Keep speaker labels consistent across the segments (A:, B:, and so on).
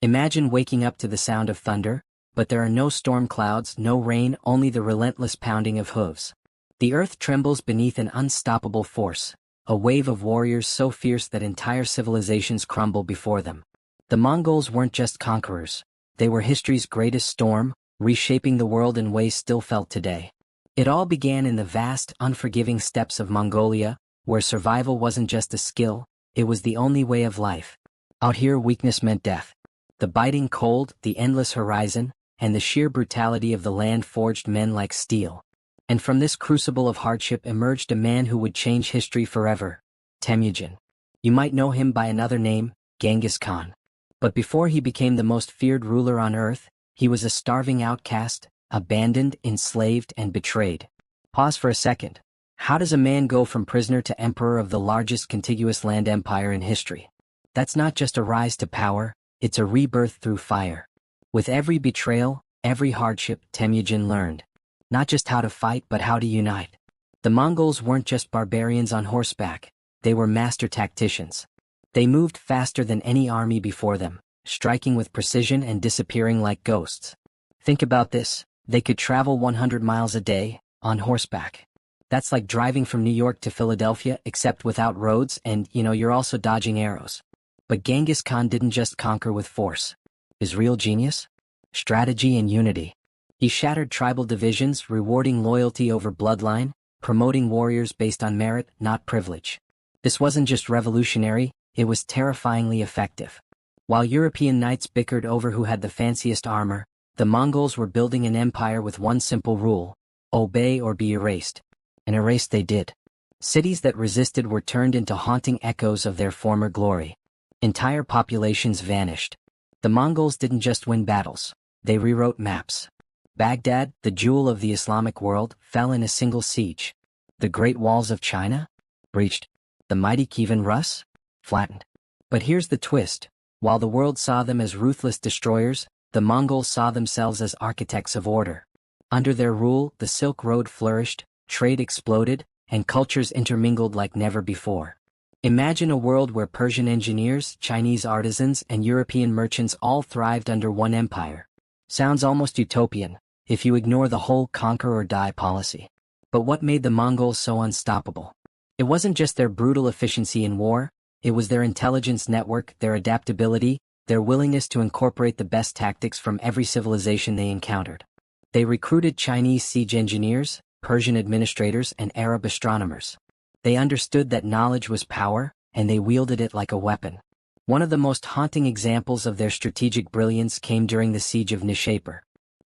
A: Imagine waking up to the sound of thunder, but there are no storm clouds, no rain, only the relentless pounding of hooves. The earth trembles beneath an unstoppable force, a wave of warriors so fierce that entire civilizations crumble before them. The Mongols weren't just conquerors, they were history's greatest storm, reshaping the world in ways still felt today. It all began in the vast, unforgiving steppes of Mongolia, where survival wasn't just a skill, it was the only way of life. Out here weakness meant death. The biting cold, the endless horizon, and the sheer brutality of the land forged men like steel. And from this crucible of hardship emerged a man who would change history forever, Temujin. You might know him by another name, Genghis Khan. But before he became the most feared ruler on earth, he was a starving outcast, abandoned, enslaved, and betrayed. Pause for a second. How does a man go from prisoner to emperor of the largest contiguous land empire in history? That's not just a rise to power, it's a rebirth through fire. With every betrayal, every hardship, Temujin learned not just how to fight but how to unite. The Mongols weren't just barbarians on horseback, they were master tacticians. They moved faster than any army before them, striking with precision and disappearing like ghosts. Think about this, they could travel 100 miles a day, on horseback. That's like driving from New York to Philadelphia except without roads and, you're also dodging arrows. But Genghis Khan didn't just conquer with force. His real genius? Strategy and unity. He shattered tribal divisions, rewarding loyalty over bloodline, promoting warriors based on merit, not privilege. This wasn't just revolutionary, it was terrifyingly effective. While European knights bickered over who had the fanciest armor, the Mongols were building an empire with one simple rule: obey or be erased. And erased they did. Cities that resisted were turned into haunting echoes of their former glory. Entire populations vanished. The Mongols didn't just win battles, they rewrote maps. Baghdad, the jewel of the Islamic world, fell in a single siege. The Great Walls of China? Breached. The mighty Kievan Rus? Flattened. But here's the twist. While the world saw them as ruthless destroyers, the Mongols saw themselves as architects of order. Under their rule, the Silk Road flourished, trade exploded, and cultures intermingled like never before. Imagine a world where Persian engineers, Chinese artisans, and European merchants all thrived under one empire. Sounds almost utopian, if you ignore the whole conquer or die policy. But what made the Mongols so unstoppable? It wasn't just their brutal efficiency in war, it was their intelligence network, their adaptability, their willingness to incorporate the best tactics from every civilization they encountered. They recruited Chinese siege engineers, Persian administrators, and Arab astronomers. They understood that knowledge was power, and they wielded it like a weapon. One of the most haunting examples of their strategic brilliance came during the siege of Nishapur.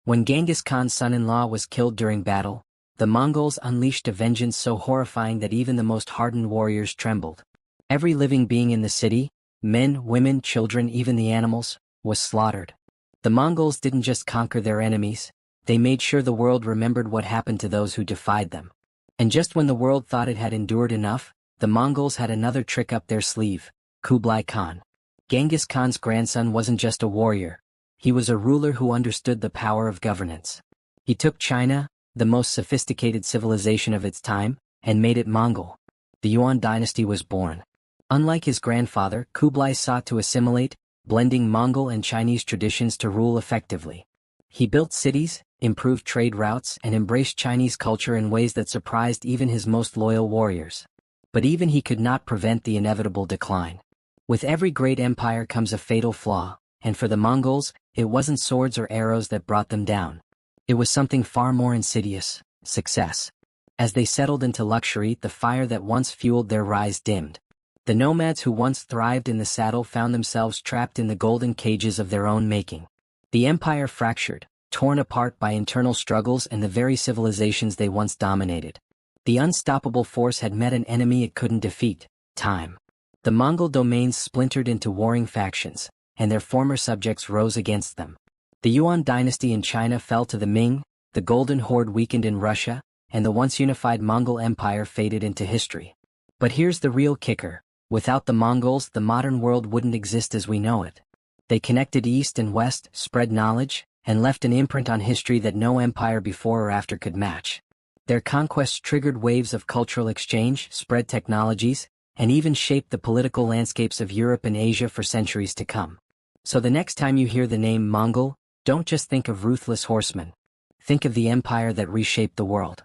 A: When Genghis Khan's son-in-law was killed during battle, the Mongols unleashed a vengeance so horrifying that even the most hardened warriors trembled. Every living being in the city, men, women, children, even the animals, was slaughtered. The Mongols didn't just conquer their enemies, they made sure the world remembered what happened to those who defied them. And just when the world thought it had endured enough, the Mongols had another trick up their sleeve: Kublai Khan. Genghis Khan's grandson wasn't just a warrior, he was a ruler who understood the power of governance. He took China, the most sophisticated civilization of its time, and made it Mongol. The Yuan dynasty was born. Unlike his grandfather, Kublai sought to assimilate, blending Mongol and Chinese traditions to rule effectively. He built cities, improved trade routes, and embraced Chinese culture in ways that surprised even his most loyal warriors. But even he could not prevent the inevitable decline. With every great empire comes a fatal flaw, and for the Mongols, it wasn't swords or arrows that brought them down. It was something far more insidious: success. As they settled into luxury, the fire that once fueled their rise dimmed. The nomads who once thrived in the saddle found themselves trapped in the golden cages of their own making. The empire fractured, torn apart by internal struggles and the very civilizations they once dominated. The unstoppable force had met an enemy it couldn't defeat: time. The Mongol domains splintered into warring factions, and their former subjects rose against them. The Yuan dynasty in China fell to the Ming, the Golden Horde weakened in Russia, and the once unified Mongol Empire faded into history. But here's the real kicker: without the Mongols, the modern world wouldn't exist as we know it. They connected East and West, spread knowledge, and left an imprint on history that no empire before or after could match. Their conquests triggered waves of cultural exchange, spread technologies, and even shaped the political landscapes of Europe and Asia for centuries to come. So the next time you hear the name Mongol, don't just think of ruthless horsemen. Think of the empire that reshaped the world.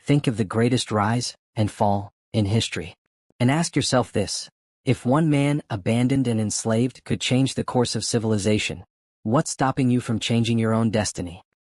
A: Think of the greatest rise and fall in history. And ask yourself this: if one man, abandoned and enslaved, could change the course of civilization, what's stopping you from changing your own destiny?